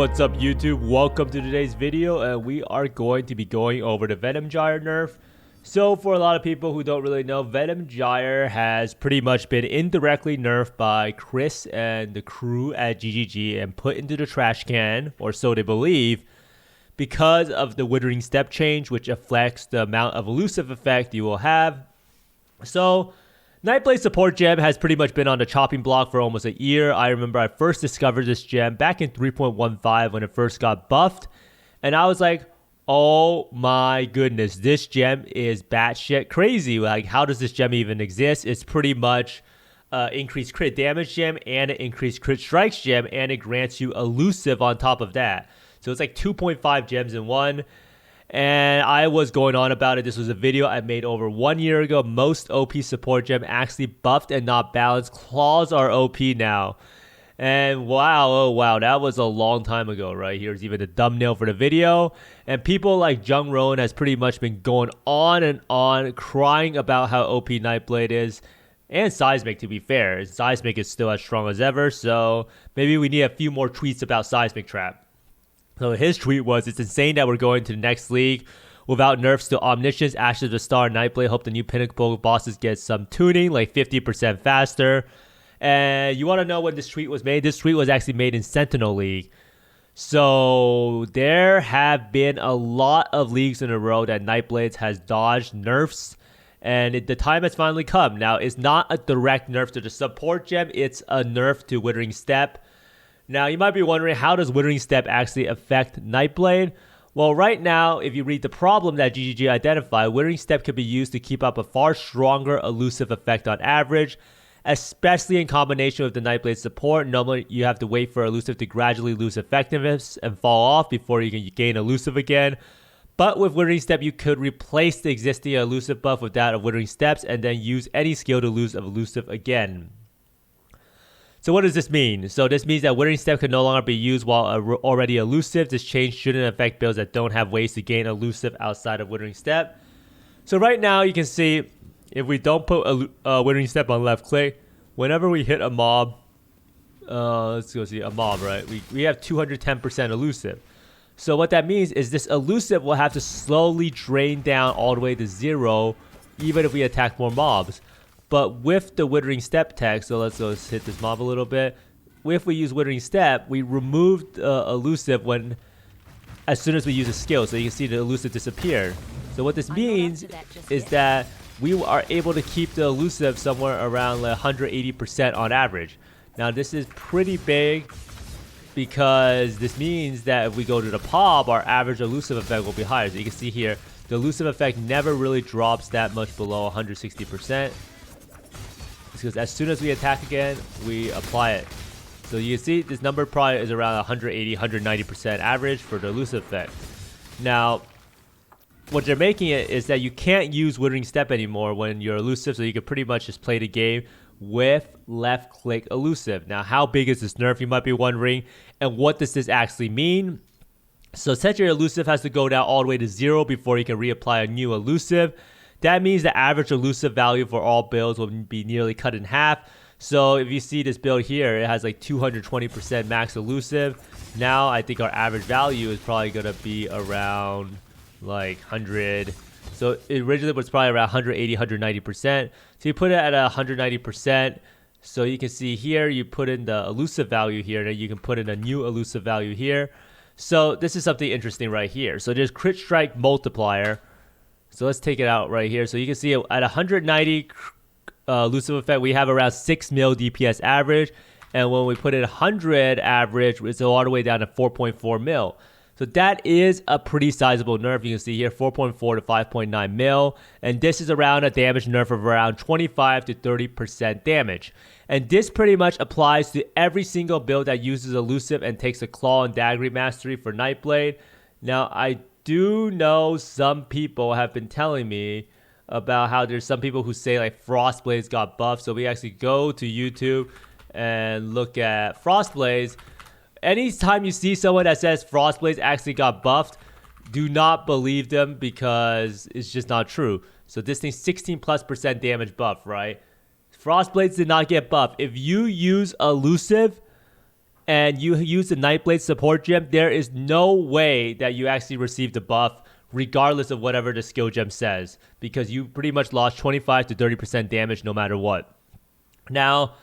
What's up YouTube? Welcome to today's video, and we are going to be going over the Venom Gyre nerf. So for a lot of people who don't really know, Venom Gyre has pretty much been indirectly nerfed by Chris and the crew at GGG and put into the trash can, or so they believe, because of the Withering Step change, which affects the amount of elusive effect you will have. So Nightblade support gem has pretty much been on the chopping block for almost a year. I remember I first discovered this gem back in 3.15 when it first got buffed. And I was like, oh my goodness, this gem is batshit crazy. Like, how does this gem even exist? It's pretty much increased crit damage gem and an increased crit strikes gem, and it grants you elusive on top of that. So it's like 2.5 gems in one. And I was going on about it. This was a video I made over 1 year ago. Most OP support gem actually buffed and not balanced. Claws are OP now. And wow, oh wow, that was a long time ago, right? Here's even the thumbnail for the video. And people like Jung Rowan has pretty much been going on and on, crying about how OP Nightblade is. And Seismic, to be fair. Seismic is still as strong as ever. So maybe we need a few more tweets about Seismic Trap. So his tweet was, "It's insane that we're going to the next league without nerfs to Omniscience, Ashes of the Star, Nightblade. Hope the new Pinnacle bosses get some tuning, like 50% faster." And you want to know when this tweet was made? This tweet was actually made in Sentinel League. So there have been a lot of leagues in a row that Nightblades has dodged nerfs. And the time has finally come. Now, it's not a direct nerf to the support gem. It's a nerf to Withering Step. Now, you might be wondering, how does Withering Step actually affect Nightblade? Well, right now, if you read the problem that GGG identified, Withering Step could be used to keep up a far stronger elusive effect on average, especially in combination with the Nightblade support. Normally, you have to wait for elusive to gradually lose effectiveness and fall off before you can gain elusive again. But with Withering Step, you could replace the existing elusive buff with that of Withering Steps and then use any skill to lose elusive again. So what does this mean? So this means that Withering Step can no longer be used while already elusive. This change shouldn't affect builds that don't have ways to gain elusive outside of Withering Step. So right now you can see, if we don't put Withering Step on left click, whenever we hit a mob, let's go see a mob, right? We have 210% elusive. So what that means is this elusive will have to slowly drain down all the way to 0, even if we attack more mobs. But with the Withering Step tech, so let's go hit this mob a little bit. If we use Withering Step, we removed elusive as soon as we use a skill. So you can see the elusive disappear. So what this means is that we are able to keep the elusive somewhere around like 180% on average. Now this is pretty big, because this means that if we go to the PoB, our average elusive effect will be higher. So you can see here, the elusive effect never really drops that much below 160%. Because as soon as we attack again, we apply it. So you can see this number probably is around 180, 190% average for the elusive effect. Now, what they're making it is that you can't use Withering Step anymore when you're elusive, so you can pretty much just play the game with left click elusive. Now, how big is this nerf, you might be wondering, and what does this actually mean? So since your elusive has to go down all the way to 0 before you can reapply a new elusive, that means the average elusive value for all builds will be nearly cut in half. So if you see this build here, it has like 220% max elusive. Now I think our average value is probably going to be around like 100. So it originally was probably around 180, 190%. So you put it at 190%. So you can see here, you put in the elusive value here, and you can put in a new elusive value here. So this is something interesting right here. So there's crit strike multiplier. So let's take it out right here. So you can see at 190 elusive effect, we have around 6 mil DPS average. And when we put it 100 average, it's all the way down to 4.4 mil. So that is a pretty sizable nerf. You can see here 4.4 to 5.9 mil. And this is around a damage nerf of around 25 to 30% damage. And this pretty much applies to every single build that uses elusive and takes a claw and dagger mastery for Nightblade. Now, I do know some people have been telling me about how there's some people who say like Frostblades got buffed. So we actually go to YouTube and look at Frostblades. Anytime you see someone that says Frostblades actually got buffed, do not believe them, because it's just not true. So this thing's 16+% damage buff, right? Frostblades did not get buffed. If you use elusive, and you use the Nightblade support gem, there is no way that you actually receive the buff regardless of whatever the skill gem says, because you pretty much lost 25 to 30% damage no matter what. Now,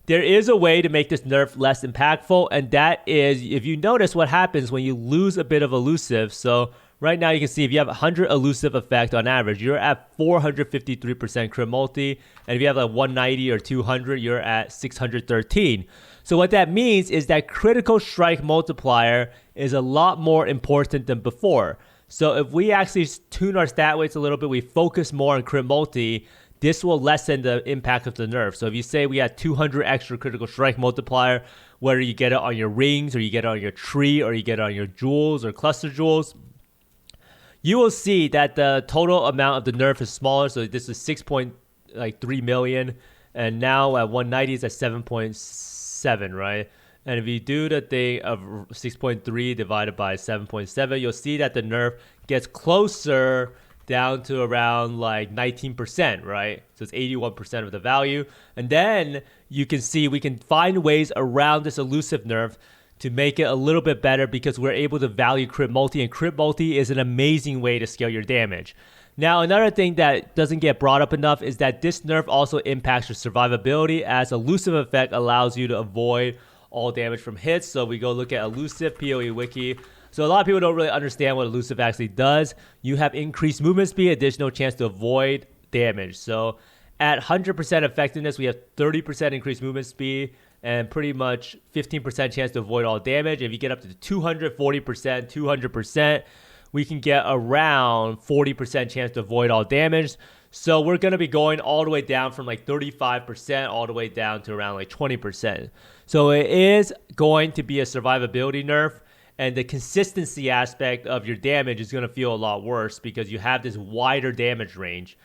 there is a way to make this nerf less impactful, and that is, if you notice what happens when you lose a bit of elusive. So right now you can see if you have 100 elusive effect on average, you're at 453% crit multi, and if you have like 190 or 200, you're at 613. So what that means is that critical strike multiplier is a lot more important than before. So if we actually tune our stat weights a little bit, we focus more on crit multi, this will lessen the impact of the nerf. So if you say we had 200 extra critical strike multiplier, whether you get it on your rings or you get it on your tree or you get it on your jewels or cluster jewels, you will see that the total amount of the nerf is smaller. So this is 6.3 million, and now at 190 is at 7.7, right? And if you do the thing of 6.3 divided by 7.7, you'll see that the nerf gets closer down to around like 19%, right? So it's 81% of the value. And then you can see we can find ways around this elusive nerf to make it a little bit better, because we're able to value crit multi, and crit multi is an amazing way to scale your damage. Now, another thing that doesn't get brought up enough is that this nerf also impacts your survivability, as elusive effect allows you to avoid all damage from hits. So we go look at elusive PoE wiki. So a lot of people don't really understand what elusive actually does. You have increased movement speed, additional chance to avoid damage. So at 100% effectiveness, we have 30% increased movement speed and pretty much 15% chance to avoid all damage. If you get up to 240%, 200%, we can get around 40% chance to avoid all damage. So we're going to be going all the way down from like 35% all the way down to around like 20%. So it is going to be a survivability nerf, and the consistency aspect of your damage is going to feel a lot worse because you have this wider damage range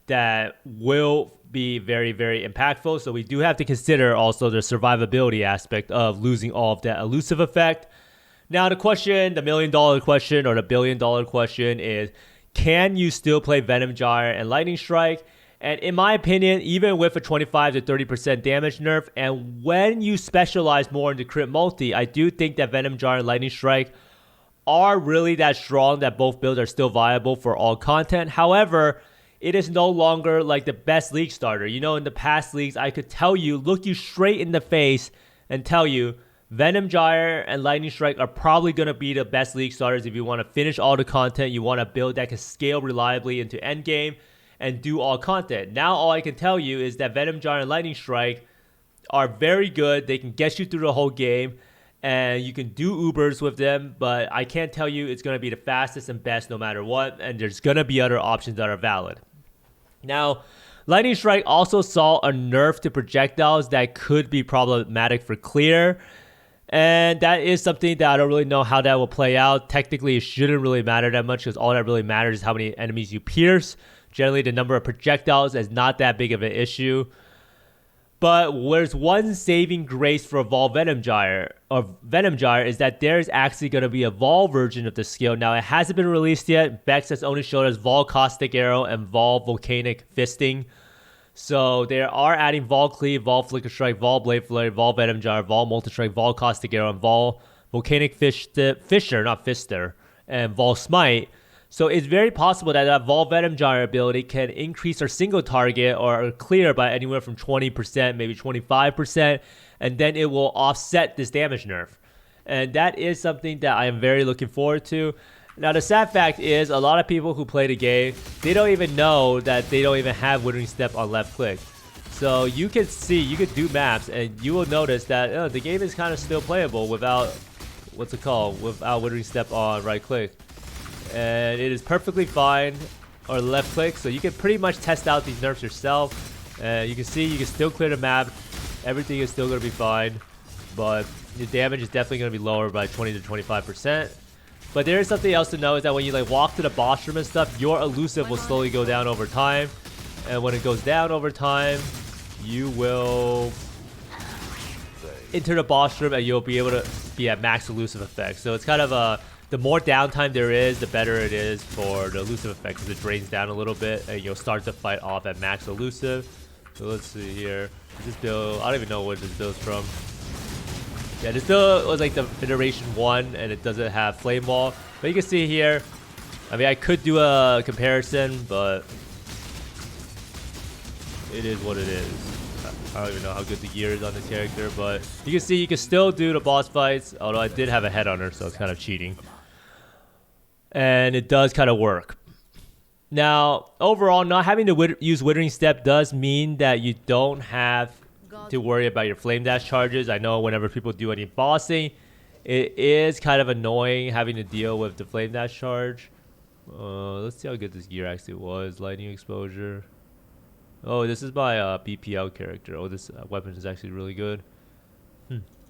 that will be very, very impactful. So we do have to consider also the survivability aspect of losing all of that elusive effect. Now the question, the $1 million question or the $1 billion question is, can you still play Venom Gyre and Lightning Strike? And in my opinion, even with a 25 to 30% damage nerf, and when you specialize more into crit multi, I do think that Venom Gyre and Lightning Strike are really that strong that both builds are still viable for all content. However, it is no longer like the best league starter. You know, in the past leagues, I could tell you, look you straight in the face and tell you, Venom Gyre and Lightning Strike are probably going to be the best league starters if you want to finish all the content, you want to build that can scale reliably into endgame and do all content. Now all I can tell you is that Venom Gyre and Lightning Strike are very good. They can get you through the whole game, and you can do Ubers with them, but I can't tell you it's going to be the fastest and best no matter what, and there's going to be other options that are valid. Now, Lightning Strike also saw a nerf to projectiles that could be problematic for clear. And that is something that I don't really know how that will play out. Technically, it shouldn't really matter that much because all that really matters is how many enemies you pierce. Generally, the number of projectiles is not that big of an issue. But there's one saving grace for Evolve Venom Gyre, is that there's actually going to be a Vol version of the skill. Now, it hasn't been released yet. Bex has only showed us Vol Caustic Arrow and Vol Volcanic Fisting. So they are adding Vol Cleave, Vol Flicker Strike, Vol Blade Flurry, Vol Venom Gyre, Vol Multi Strike, Vol Caustic Arrow, and Vol Volcanic Fisher, not Fister, and Vol Smite. So it's very possible that that Vol Venom Gyre ability can increase our single target or clear by anywhere from 20%, maybe 25%, and then it will offset this damage nerf. And that is something that I am very looking forward to. Now, the sad fact is, a lot of people who play the game, they don't even know that they don't even have Withering Step on left click. So you can see, you can do maps, and you will notice that the game is kind of still playable without, without Withering Step on right click. And it is perfectly fine, or left click, so you can pretty much test out these nerfs yourself. And you can see, you can still clear the map, everything is still going to be fine, but the damage is definitely going to be lower by 20 to 25%. But there is something else to know, is that when you like walk to the boss room and stuff, your elusive will slowly go down over time. And when it goes down over time, you will enter the boss room and you'll be able to be at max elusive effect. So it's kind of a, the more downtime there is, the better it is for the elusive effect, because it drains down a little bit and you'll start the fight off at max elusive. So let's see here. This build, I don't even know where this build's from. Yeah, this build was like the iteration 1 and it doesn't have flame wall. But you can see here, I mean, I could do a comparison, but it is what it is. I don't even know how good the gear is on this character, but you can see you can still do the boss fights, although I did have a head on her, so it's kind of cheating. And it does kind of work. Now, overall, not having to use Withering Step does mean that you don't have to worry about your Flame Dash charges. I know whenever people do any bossing, it is kind of annoying having to deal with the Flame Dash charge. Let's see how good this gear actually was. Lightning exposure. Oh, this is my BPL character. Oh, this weapon is actually really good.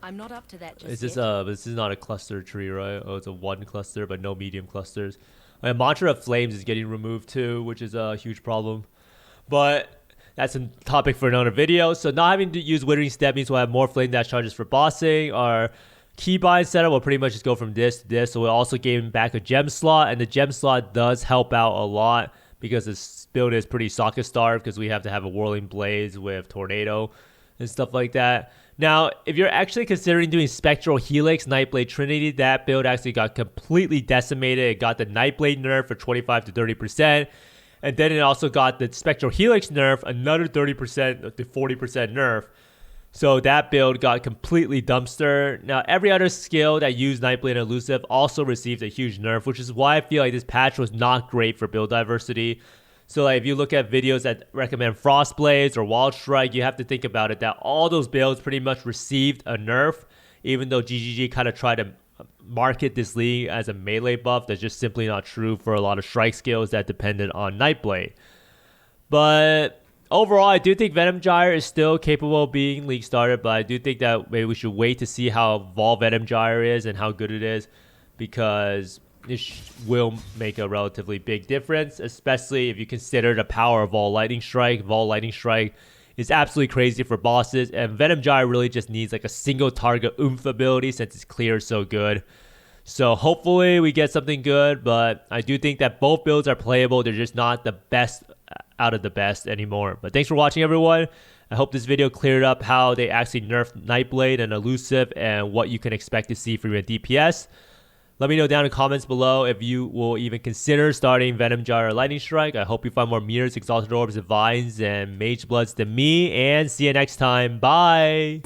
I'm not up to that just Is this yet. this is not a cluster tree, right? Oh, it's a 1 cluster, but no medium clusters. Mantra of Flames is getting removed too, which is a huge problem. But that's a topic for another video. So not having to use Withering Step means we'll have more Flame Dash charges for bossing. Our keybind setup will pretty much just go from this to this. So we'll also gain back a gem slot, and the gem slot does help out a lot because this build is pretty socket starved because we have to have a Whirling Blaze with Tornado and stuff like that. Now, if you're actually considering doing Spectral Helix, Nightblade Trinity, that build actually got completely decimated. It got the Nightblade Nerf for 25 to 30%. And then it also got the Spectral Helix nerf, another 30% to 40% nerf. So that build got completely dumpster. Now, every other skill that used Nightblade and Elusive also received a huge nerf, which is why I feel like this patch was not great for build diversity. So like if you look at videos that recommend Frostblades or Wild Strike, you have to think about it that all those builds pretty much received a nerf, even though GGG kind of tried to market this league as a melee buff. That's just simply not true for a lot of strike skills that depended on Nightblade. But overall, I do think Venom Gyre is still capable of being league starter, but I do think that maybe we should wait to see how evolved Venom Gyre is and how good it is, because this will make a relatively big difference, especially if you consider the power of Vol Lightning Strike. Vol Lightning Strike is absolutely crazy for bosses, and Venom Gyre really just needs like a single target oomph ability since its clear is so good. So hopefully we get something good, but I do think that both builds are playable. They're just not the best out of the best anymore. But thanks for watching, everyone. I hope this video cleared up how they actually nerfed Nightblade and Elusive and what you can expect to see from your DPS. Let me know down in the comments below if you will even consider starting Venom Gyre or Lightning Strike. I hope you find more Mirrors, Exalted Orbs, Divines, and Mage Bloods than me. And see you next time. Bye!